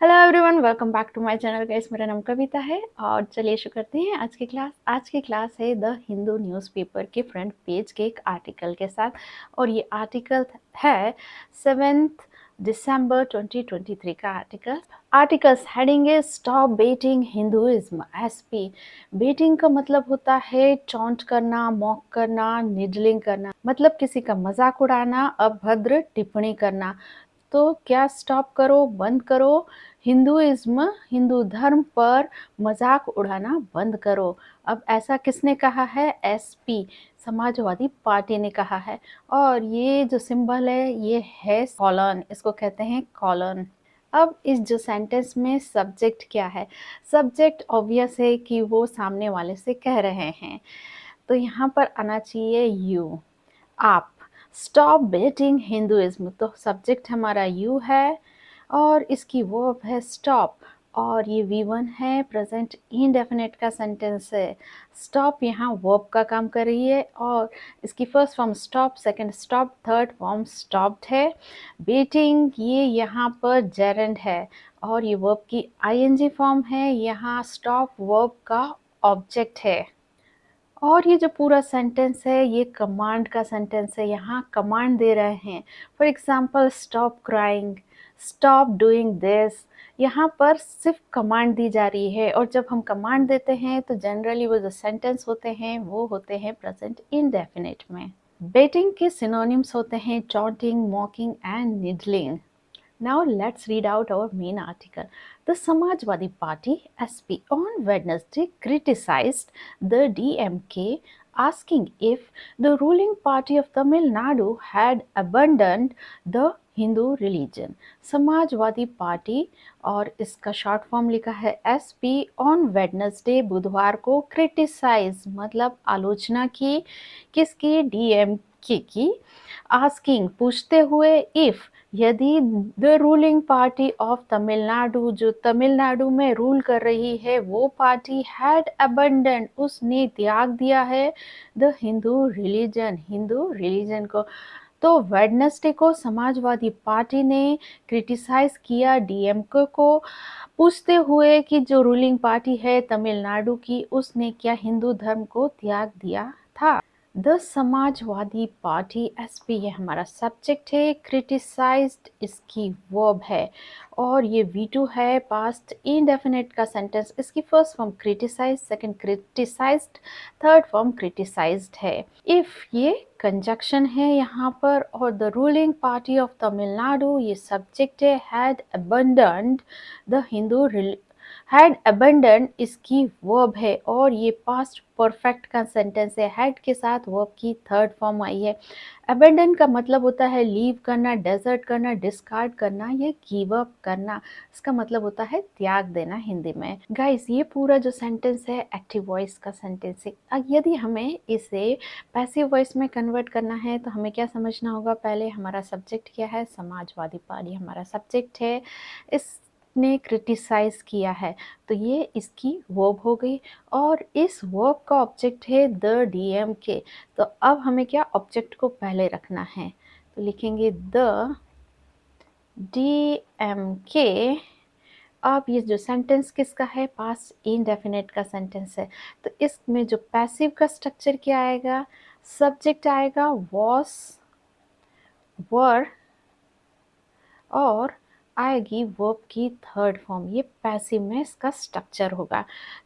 Hello everyone, welcome back to my channel guys. मेरा नाम कविता है और चलिए शुरू करते हैं आज की क्लास। आज की क्लास है द हिंदू न्यूज़पेपर के फ्रंट पेज के एक आर्टिकल के साथ, और ये आर्टिकल है 7 दिसंबर 2023 का आर्टिकल्स हेडिंग है stop baiting Hinduism. SP baiting का मतलब होता है टॉन्ट करना, मॉक करना, निडलिंग करना, मतलब किसी का मजाक उड़ाना, अभद्र टिप्पणी करना। तो क्या स्टॉप करो, बंद करो, हिंदुइज्म हिंदू धर्म पर मजाक उड़ाना बंद करो। अब ऐसा किसने कहा है? एसपी समाजवादी पार्टी ने कहा है। और ये जो सिंबल है ये है कॉलन, इसको कहते हैं कॉलन। अब इस जो सेंटेंस में सब्जेक्ट क्या है? सब्जेक्ट ऑब्वियस है कि वो सामने वाले से कह रहे हैं, तो यहाँ पर आना चाहिए यू, आप। स्टॉप बेटिंग हिंदुइज्म, तो सब्जेक्ट हमारा यू है और इसकी वर्ब है स्टॉप, और ये V1 है, प्रेजेंट इंडेफिनिट का सेंटेंस है। स्टॉप यहाँ वर्ब का काम कर रही है और इसकी first form stop, second stop, third form stopped है। बेटिंग ये यहाँ पर जेरेंड है और ये वर्ब की ING फॉर्म है। यहाँ स्टॉप वर्ब का ऑब्जेक्ट है। और ये जो पूरा सेंटेंस है ये कमांड का सेंटेंस है। यहाँ कमांड दे रहे हैं। For example stop crying, stop doing this. यहाँ पर सिर्फ कमांड दी जा रही है, और जब हम कमांड देते हैं तो जनरली वो जो सेंटेंस होते हैं वो होते हैं प्रेजेंट इंडेफिनिट में। बेटिंग के सिनोनिम्स होते हैं taunting, मॉकिंग and needling. Now let's read out our main article. The Samajwadi Party (SP) on Wednesday criticized the DMK, asking if the ruling party of Tamil Nadu had abandoned the Hindu religion. Samajwadi party, और इसका short form लिखा है SP, on Wednesday बुधवार को, criticise मतलब आलोचना की, किसकी? DMK की। आस्किंग पूछते हुए, इफ यदि the ruling party of Tamil Nadu, जो तमिलनाडु में रूल कर रही है वो पार्टी, हैड अबंडन उसने त्याग दिया है, द हिंदू रिलीजन को। तो वेडनेसडे को समाजवादी पार्टी ने क्रिटिसाइज किया DMK को, पूछते हुए कि जो रूलिंग पार्टी है तमिलनाडु की उसने क्या हिंदू धर्म को त्याग दिया था। द समाजवादी पार्टी SP ये हमारा सब्जेक्ट है, क्रिटिसाइज्ड इसकी वर्ब है, और ये V2 है, पास्ट इंडेफिनिट का सेंटेंस। इसकी first form criticise, second criticised, third form criticised है। इफ ये कंजक्शन है यहाँ पर, और the ruling party of Tamil Nadu ये सब्जेक्ट है, had abandoned the Hindu, had abandon इसकी वर्ब है, और ये पास्ट परफेक्ट का सेंटेंस है। हैड के साथ वर्ब की थर्ड फॉर्म आई है। अबंडन का मतलब होता है लीव करना, डेजर्ट करना, डिस्कार्ड करना या गिव अप करना। इसका मतलब होता है त्याग देना हिंदी में। गाइस ये पूरा जो सेंटेंस है एक्टिव वॉइस का सेंटेंस है। यदि हमें इसे पैसिव वॉइस में कन्वर्ट करना है तो हमें क्या समझना होगा? पहले हमारा सब्जेक्ट क्या है? समाजवादी पार्टी हमारा सब्जेक्ट है, इसने क्रिटिसाइज किया है, तो ये इसकी वर्ब हो गई, और इस वर्ब का ऑब्जेक्ट है द DMK। तो अब हमें क्या ऑब्जेक्ट को पहले रखना है, तो लिखेंगे द DMK। अब ये जो सेंटेंस किसका है? पास्ट इंडेफिनिट का सेंटेंस है, तो इसमें जो पैसिव का स्ट्रक्चर क्या आएगा? सब्जेक्ट आएगा वॉस, वर, और आएगी वर्ब की थर्ड फॉर्म। ये पैसिव में इसका स्ट्रक्चर होगा।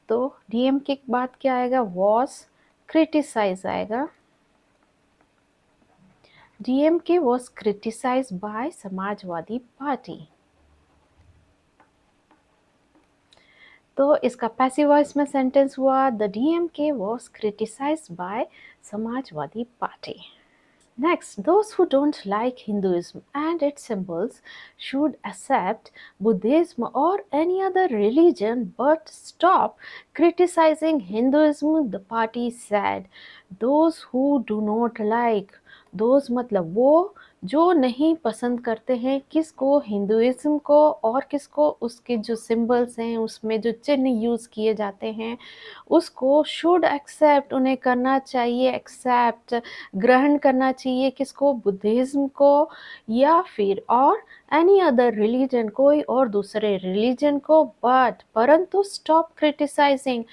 तो DM के बाद क्या आएगा? वॉस, क्रिटिसाइज आएगा। DMK was criticized by Samajwadi party. तो इसका पैसिव वॉइस में सेंटेंस हुआ the DMK was criticized by Samajwadi party. Next, those who don't like Hinduism and its symbols should accept Buddhism or any other religion but stop criticizing Hinduism, the party said. Those who do not like, those मतलब वो जो नहीं पसंद करते हैं किसको, Hinduism को, और किसको, उसके जो सिंबल्स हैं उसमें जो चिन्ह यूज़ किए जाते हैं उसको शुड एक्सेप्ट, उन्हें करना चाहिए एक्सेप्ट, ग्रहण करना चाहिए किसको, बुद्धिज़्म को, या फिर और एनी अदर रिलीजन, कोई और दूसरे रिलीजन को, बट परंतु स्टॉप क्रिटिसाइजिंग,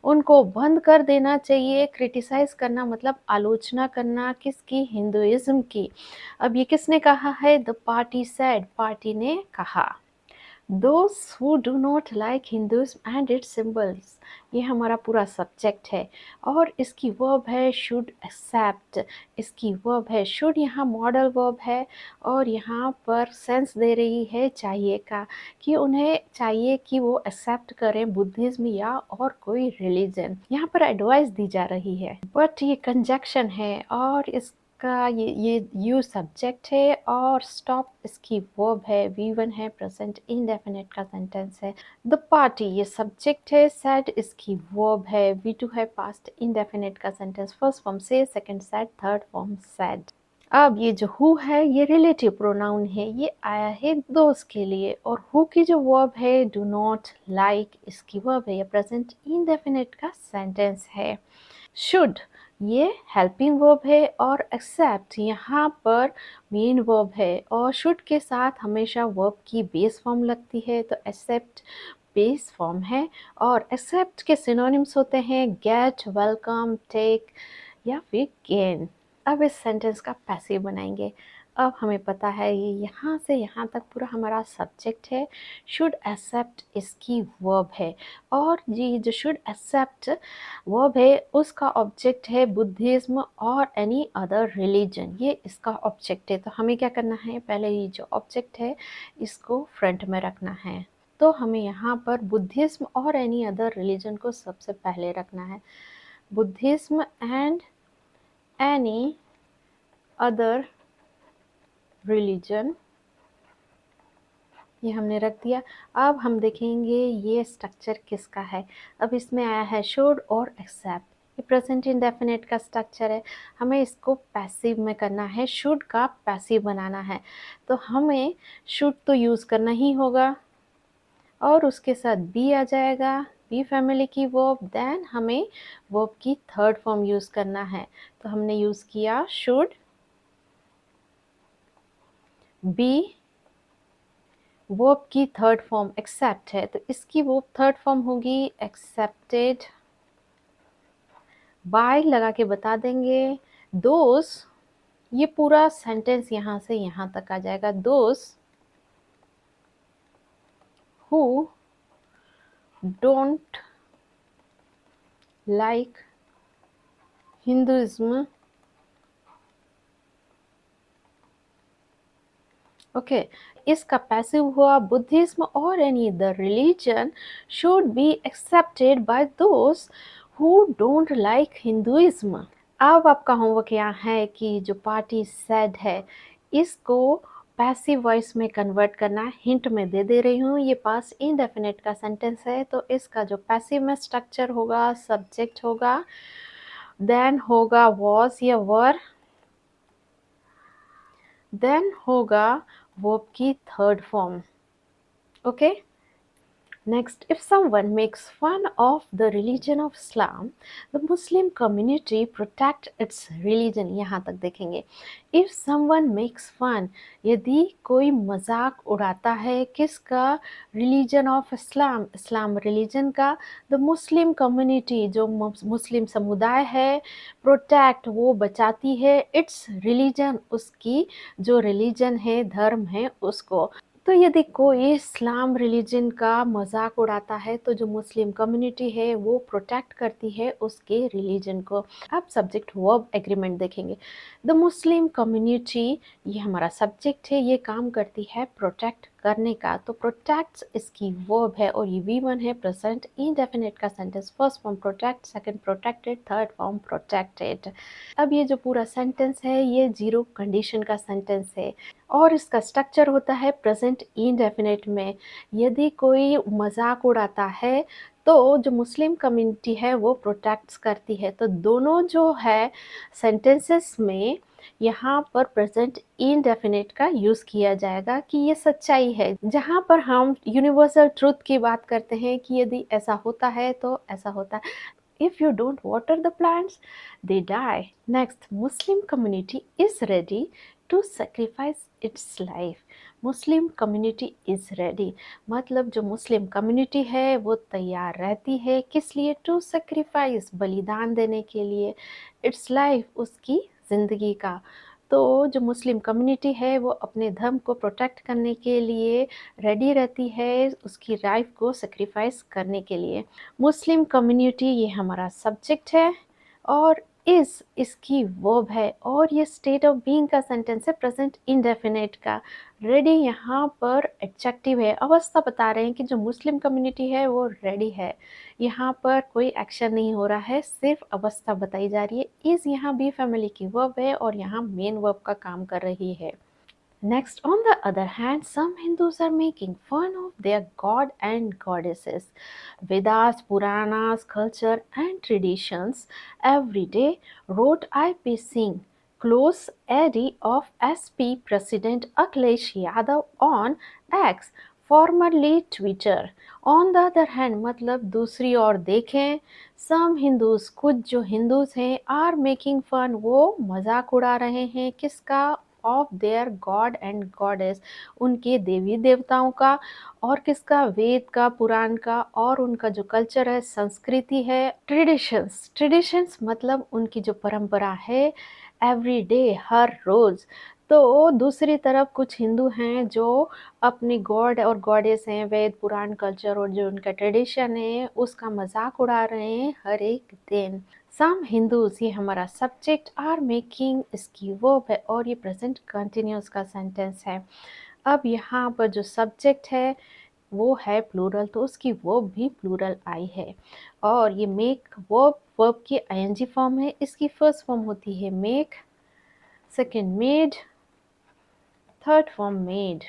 उनको बंद कर देना चाहिए। क्रिटिसाइज करना मतलब आलोचना करना किसकी, हिंदुइज्म की। अब ये किसने कहा है, द पार्टी सेड, पार्टी ने कहा। Those who do not like Hinduism and its symbols, ये हमारा पूरा सब्जेक्ट है और इसकी वर्ब है should accept, इसकी वर्ब है should, यहाँ मॉडल वर्ब है और यहाँ पर सेंस दे रही है चाहिए का, कि उन्हें चाहिए कि वो एक्सेप्ट करें बुद्धिज्म या और कोई रिलीजन। यहाँ पर एडवाइस दी जा रही है, बट ये कंजक्शन है और इस का ये यू सब्जेक्ट है और स्टॉप इसकी वर्ब है, V1 है, प्रेजेंट इंडेफिनिट का सेंटेंस है। द पार्टी ये सब्जेक्ट है, सैड इसकी वर्ब है, V2 है, पास्ट इंडेफिनिट का सेंटेंस, फर्स्ट फॉर्म से, second sad, third form sad. अब ये जो हु है ये रिलेटिव प्रोनाउन है, ये आया है दोस्त के लिए, और हु की जो वर्ब है डू नॉट लाइक इसकी वर्ब है, ये प्रेजेंट इंडेफिनिट का सेंटेंस है। शुड ये हेल्पिंग वर्ब है और एक्सेप्ट यहाँ पर मेन वर्ब है, और शुड के साथ हमेशा वर्ब की बेस फॉर्म लगती है, तो एक्सेप्ट बेस फॉर्म है। और एक्सेप्ट के सिनोनिम्स होते हैं गेट, वेलकम, टेक या फिर गेन। अब इस सेंटेंस का पैसिव बनाएंगे। अब हमें पता है ये यहाँ से यहाँ तक पूरा हमारा सब्जेक्ट है, शुड एक्सेप्ट इसकी वर्ब है, और ये जो शुड एक्सेप्ट वर्ब है उसका ऑब्जेक्ट है बुद्धिज्म और एनी अदर रिलीजन, ये इसका ऑब्जेक्ट है। तो हमें क्या करना है, पहले ये जो ऑब्जेक्ट है इसको फ्रंट में रखना है, तो हमें यहाँ पर बुद्धिज्म और एनी अदर रिलीजन को सबसे पहले रखना है, Buddhism and any other religion, ये हमने रख दिया। अब हम देखेंगे ये स्ट्रक्चर किसका है। अब इसमें आया है शुड और एक्सेप्ट, ये प्रेजेंट इंडेफिनिट का स्ट्रक्चर है, हमें इसको पैसिव में करना है, शुड का पैसिव बनाना है, तो हमें शुड तो यूज़ करना ही होगा और उसके साथ बी आ जाएगा, बी फैमिली की वर्ब, देन हमें वर्ब की थर्ड फॉर्म यूज़ करना है, तो हमने यूज़ किया शुड, बी वर्ब की थर्ड फॉर्म एक्सेप्ट है, तो इसकी वर्ब थर्ड फॉर्म होगी एक्सेप्टेड, बाय लगा के बता देंगे, दोस, ये पूरा सेंटेंस यहाँ से यहाँ तक आ जाएगा, those who don't like Hinduism, okay इसका पैसिव हुआ बुद्धिज्म और any other religion should be accepted by those who don't like Hinduism. अब आपका होमवर्क यहाँ है कि जो पार्टी सेड है इसको पैसिव वॉइस में कन्वर्ट करना है, हिंट में दे रही हूँ, ये पास्ट इंडेफिनिट का सेंटेंस है, तो इसका जो पैसिव में स्ट्रक्चर होगा, सब्जेक्ट होगा, देन होगा वॉज या वर, देन होगा वर्ब की third form. Okay, next, if someone makes fun of the religion of Islam, the Muslim community protect its religion, यहाँ तक देखेंगे। If someone makes fun, यदि कोई मजाक उड़ाता है किसका, religion of Islam, Islam religion का, the Muslim community जो मुस्लिम समुदाय है, protect वो बचाती है, its religion उसकी जो रिलीजन है, धर्म है उसको। तो यदि कोई इस्लाम रिलीजन का मजाक उड़ाता है तो जो मुस्लिम कम्युनिटी है वो प्रोटेक्ट करती है उसके रिलीजन को। अब सब्जेक्ट वर्ब एग्रीमेंट देखेंगे। द मुस्लिम कम्युनिटी ये हमारा सब्जेक्ट है, ये काम करती है प्रोटेक्ट करने का, तो प्रोटेक्ट्स इसकी वर्ब है और ये V1 है, प्रेजेंट इंडेफिनिट का sentence, first form protect, second protected, third form protected. अब ये जो पूरा सेंटेंस है ये जीरो कंडीशन का सेंटेंस है और इसका स्ट्रक्चर होता है प्रेजेंट इंडेफिनिट में। यदि कोई मजाक उड़ाता है तो जो मुस्लिम कम्युनिटी है वो प्रोटेक्ट्स करती है, तो दोनों जो है सेंटेंसेस में यहाँ पर प्रेजेंट इंडेफिनिट का यूज़ किया जाएगा कि ये सच्चाई है। जहाँ पर हम यूनिवर्सल ट्रुथ की बात करते हैं कि यदि ऐसा होता है तो ऐसा होता है। If you don't water the plants, they die. Next, Muslim community is ready to sacrifice its life. Muslim community is ready. मतलब जो मुस्लिम कम्युनिटी है वो तैयार रहती है किस लिए? टू सेक्रीफाइस, बलिदान देने के लिए, इट्स लाइफ, उसकी ज़िंदगी का। तो जो मुस्लिम कम्युनिटी है वो अपने धर्म को प्रोटेक्ट करने के लिए रेडी रहती है, उसकी लाइफ को सेक्रीफाइस करने के लिए। मुस्लिम कम्युनिटी ये हमारा सब्जेक्ट है और इसकी वर्ब है और ये स्टेट ऑफ बीइंग का सेंटेंस है प्रेजेंट इंडेफिनिट का। रेडी यहाँ पर एडजेक्टिव है, अवस्था बता रहे हैं कि जो मुस्लिम कम्युनिटी है वो रेडी है। यहाँ पर कोई एक्शन नहीं हो रहा है, सिर्फ अवस्था बताई जा रही है। इज यहाँ बी फैमिली की वर्ब है और यहाँ मेन वर्ब का काम कर रही है। Next, on the other hand, some Hindus are making fun of their god and goddesses. Vedas, Puranas, culture, and traditions every day, wrote I.P. Singh, close aide of SP President Akhilesh Yadav on X, formerly Twitter. On the other hand, मतलब दूसरी ओर देखें, some Hindus, कुछ जो Hindus हैं, are making fun, वो मजाक उड़ा रहे हैं किसका? Of their God and goddess, उनके देवी देवताओं का और किसका? वेद का, पुराण का और उनका जो कल्चर है, संस्कृति है। ट्रेडिशंस मतलब उनकी जो परंपरा है, एवरी डे, हर रोज। तो दूसरी तरफ कुछ हिंदू हैं जो अपनी गॉड और गॉडेस हैं, वेद पुराण कल्चर और जो उनका ट्रेडिशन है उसका मजाक उड़ा रहे हैं हर एक दिन। सम हिंदूज, ये हमारा सब्जेक्ट, आर मेकिंग, इसकी वर्ब है और ये प्रेजेंट कंटिन्यूस का सेंटेंस है। अब यहाँ पर जो सब्जेक्ट है वो है प्लूरल, तो उसकी वर्ब भी प्लूरल आई है और ये मेक वर्ब की आईएनजी फॉर्म है। इसकी फर्स्ट फॉर्म होती है make, second made, third form made.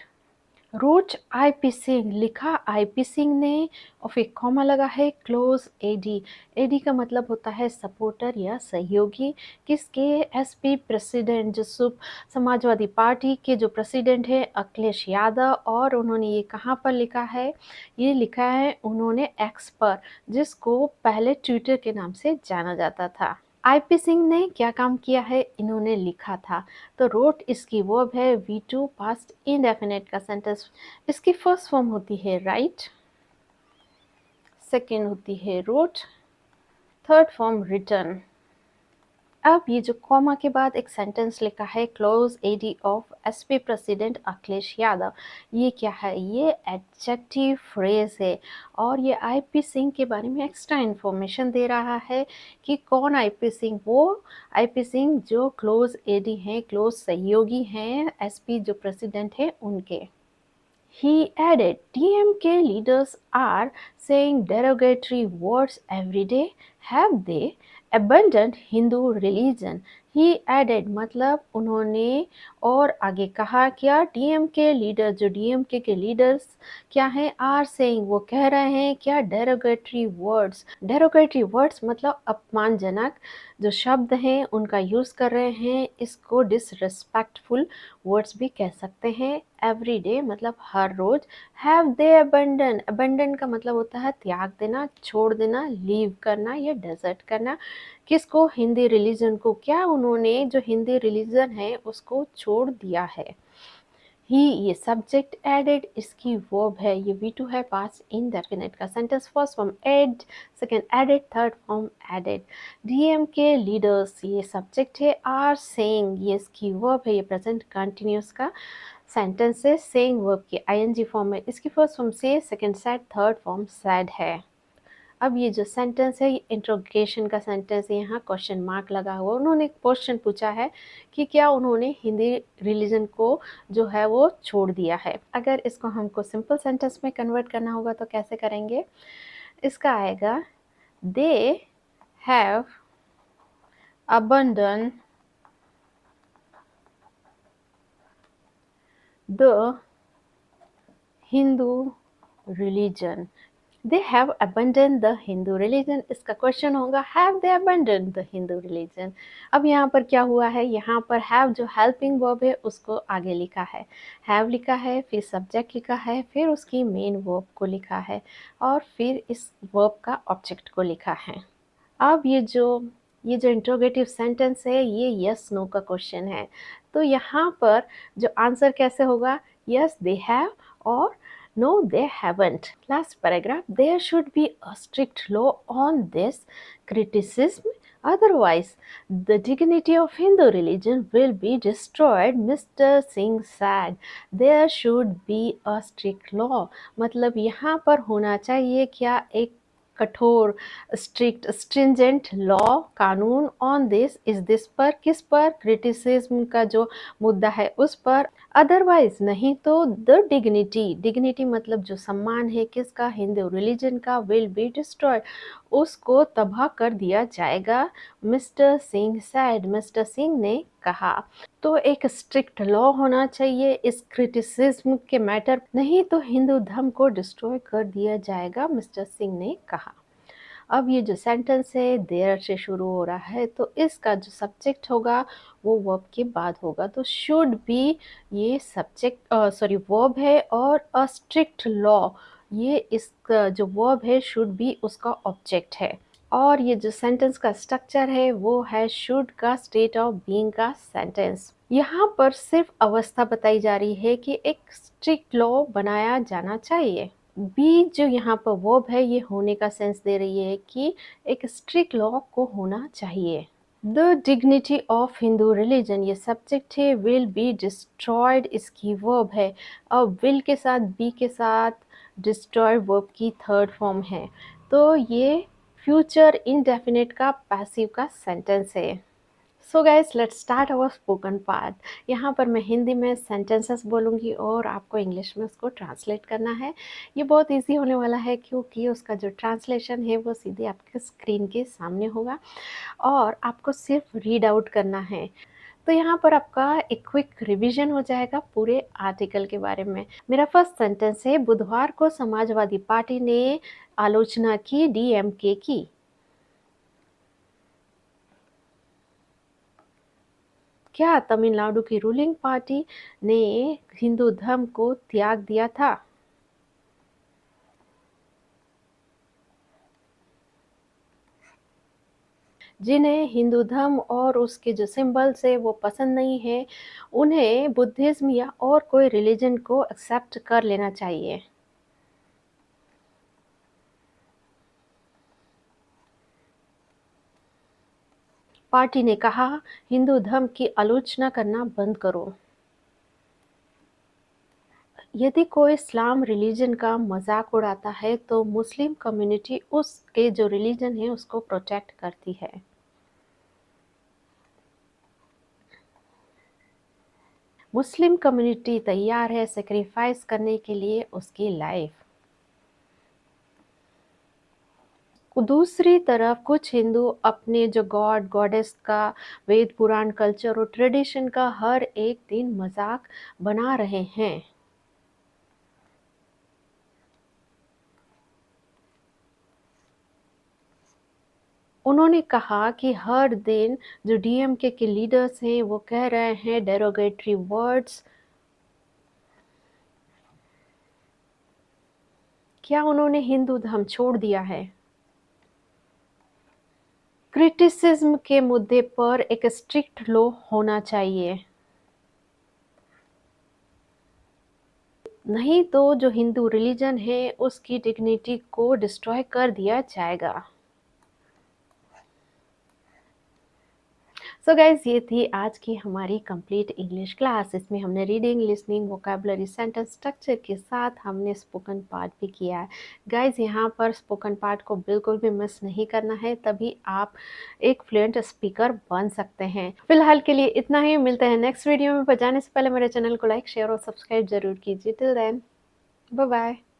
Wrote IP Singh, लिखा आईपी सिंह ने और फिर कॉमा लगा है क्लोज एडी। एडी का मतलब होता है सपोर्टर या सहयोगी। किसके? एसपी प्रेसिडेंट, जो समाजवादी पार्टी के जो प्रेसिडेंट है अखिलेश यादव। और उन्होंने ये कहाँ पर लिखा है? ये लिखा है उन्होंने एक्स पर, जिसको पहले ट्विटर के नाम से जाना जाता था। आईपी सिंह ने क्या काम किया है? इन्होंने लिखा था। तो रोट इसकी वर्ब है, V2 पास्ट इंडेफिनिट का सेंटेंस। इसकी फर्स्ट फॉर्म होती है राइट, सेकेंड होती है रोट, थर्ड फॉर्म रिटर्न। अब ये जो कॉमा के बाद एक सेंटेंस लिखा है close aide of SP president Akhilesh Yadav, ये क्या है? ये एडजेक्टिव फ्रेज है और ये आईपी सिंह के बारे में एक्स्ट्रा इन्फॉर्मेशन दे रहा है कि कौन आईपी सिंह? वो आईपी सिंह जो क्लोज एडी हैं, क्लोज सहयोगी हैं एसपी जो प्रेसिडेंट है उनके। He added, DMK leaders are saying derogatory words every day. Have they abandoned Hindu religion? He added मतलब उन्होंने और आगे कहा क्या? डीएमके लीडर, जो डीएमके के लीडर्स क्या हैं? आर सेइंग, वो कह रहे हैं क्या? Derogatory words. डेरोगेटरी वर्ड्स मतलब अपमानजनक जो शब्द हैं उनका यूज़ कर रहे हैं। इसको डिसरिस्पेक्टफुल वर्ड्स भी कह सकते हैं। एवरी डे मतलब हर रोज। हैव दे अबंडन, अबंडन का मतलब होता है त्याग देना, छोड़ देना, लीव करना या डेजर्ट करना। किसको? हिंदी रिलीजन को। क्या उन्होंने जो हिंदी रिलीजन है उसको छोड़ दिया है? ही, ये सब्जेक्ट, एडेड इसकी वर्ब है, ये V2 है पास्ट इंडेफिनिट का sentence. First form add, second added, third form added. DMK leaders, ये सब्जेक्ट है। आर सेइंग, ये इसकी वर्ब है, ये प्रेजेंट कंटिन्यूस का सेंटेंस है। सेइंग वर्ब की आईएनजी फॉर्म है। इसकी first form say, second said, third form said है। अब ये जो सेंटेंस है ये इंट्रोगेशन का सेंटेंस है, यहाँ क्वेश्चन मार्क लगा हुआ। उन्होंने एक क्वेश्चन पूछा है कि क्या उन्होंने हिंदी रिलीजन को जो है वो छोड़ दिया है। अगर इसको हमको सिंपल सेंटेंस में कन्वर्ट करना होगा तो कैसे करेंगे? इसका आएगा they have abandoned the Hindu religion. They have abandoned the Hindu religion, इसका क्वेश्चन होगा have they abandoned the Hindu religion. अब यहाँ पर क्या हुआ है, यहाँ पर हैव जो हेल्पिंग वर्ब है उसको आगे लिखा है, हैव लिखा है, फिर सब्जेक्ट लिखा है, फिर उसकी मेन वर्ब को लिखा है और फिर इस वर्ब का ऑब्जेक्ट को लिखा है। अब ये जो इंट्रोगेटिव सेंटेंस है ये यस नो का क्वेश्चन है, तो यहाँ पर जो आंसर कैसे होगा, यस दे हैव और no they haven't. Last paragraph, there should be a strict law on this criticism, otherwise the dignity of Hindu religion will be destroyed, Mr. Singh said. There should be a strict law, मतलब यहाँ पर होना चाहिए क्या, एक कठोर strict stringent law कानून on this, इस दिस पर, किस पर, क्रिटिसिज्म का जो मुद्दा है उस पर, अदरवाइज नहीं तो द डिग्निटी, डिग्निटी मतलब जो सम्मान है किसका, हिंदू रिलीजन का, विल बी डिस्ट्रॉयड, उसको तबाह कर दिया जाएगा, mister Singh sad, mister Singh ने कहा। तो एक स्ट्रिक्ट लॉ होना चाहिए इस क्रिटिसिज्म के मैटर, नहीं तो हिंदू धर्म को डिस्ट्रॉय कर दिया जाएगा, मिस्टर सिंह ने कहा। अब ये जो सेंटेंस है देयर से शुरू हो रहा है, तो इसका जो सब्जेक्ट होगा वो वर्ब के बाद होगा, तो शुड बी ये सब्जेक्ट सॉरी वर्ब है, और अ स्ट्रिक्ट लॉ ये इसका जो वर्ब है शुड बी उसका ऑब्जेक्ट है। और ये जो सेंटेंस का स्ट्रक्चर है वो है शुड का स्टेट ऑफ बीइंग का सेंटेंस। यहाँ पर सिर्फ अवस्था बताई जा रही है कि एक स्ट्रिक्ट लॉ बनाया जाना चाहिए। बी जो यहाँ पर वर्ब है ये होने का सेंस दे रही है कि एक स्ट्रिक्ट लॉ को होना चाहिए। The dignity of Hindu religion ये सब्जेक्ट है, विल बी डिस्ट्रॉयड इसकी वर्ब है, अब विल के साथ बी के साथ डिस्ट्रॉय वर्ब की थर्ड फॉर्म है, तो ये फ्यूचर इनडेफिनेट का पैसिव का सेंटेंस है। So guys let's start our spoken part. यहाँ पर मैं हिंदी में सेंटेंसेस बोलूँगी और आपको इंग्लिश में उसको ट्रांसलेट करना है। ये बहुत इजी होने वाला है क्योंकि उसका जो ट्रांसलेशन है वो सीधे आपके स्क्रीन के सामने होगा और आपको सिर्फ रीड आउट करना है। तो यहाँ पर आपका एक क्विक रिवीजन हो जाएगा पूरे आर्टिकल के बारे में। मेरा फर्स्ट सेंटेंस है, बुधवार को समाजवादी पार्टी ने आलोचना की डीएमके की। क्या तमिलनाडु की रूलिंग पार्टी ने हिंदू धर्म को त्याग दिया था? जिन्हें हिंदू धर्म और उसके जो सिंबल्स है वो पसंद नहीं है, उन्हें बुद्धिज्म या और कोई रिलीजन को एक्सेप्ट कर लेना चाहिए। पार्टी ने कहा, हिंदू धर्म की आलोचना करना बंद करो। यदि कोई इस्लाम रिलीजन का मजाक उड़ाता है तो मुस्लिम कम्युनिटी उसके जो रिलीजन है उसको प्रोटेक्ट करती है। मुस्लिम कम्युनिटी तैयार है सेक्रीफाइस करने के लिए उसकी लाइफ। दूसरी तरफ कुछ हिंदू अपने जो गॉड गॉडेस का, वेद पुराण कल्चर और ट्रेडिशन का हर एक दिन मजाक बना रहे हैं। उन्होंने कहा कि हर दिन जो डीएमके के लीडर्स हैं वो कह रहे हैं डेरोगेटरी वर्ड्स। क्या उन्होंने हिंदू धर्म छोड़ दिया है? क्रिटिसिज्म के मुद्दे पर एक स्ट्रिक्ट लॉ होना चाहिए, नहीं तो जो हिंदू रिलीजन है उसकी डिग्निटी को डिस्ट्रॉय कर दिया जाएगा। सो गाइज ये थी आज की हमारी कंप्लीट इंग्लिश क्लास। इसमें हमने reading, listening, vocabulary, sentence structure के साथ हमने स्पोकन पार्ट भी किया है। गाइज यहाँ पर स्पोकन पार्ट को बिल्कुल भी मिस नहीं करना है, तभी आप एक फ्लुएंट स्पीकर बन सकते हैं। फिलहाल के लिए इतना ही, मिलते हैं नेक्स्ट वीडियो में। पर जाने से पहले मेरे चैनल को लाइक, शेयर और सब्सक्राइब जरूर कीजिए। Till then bye bye.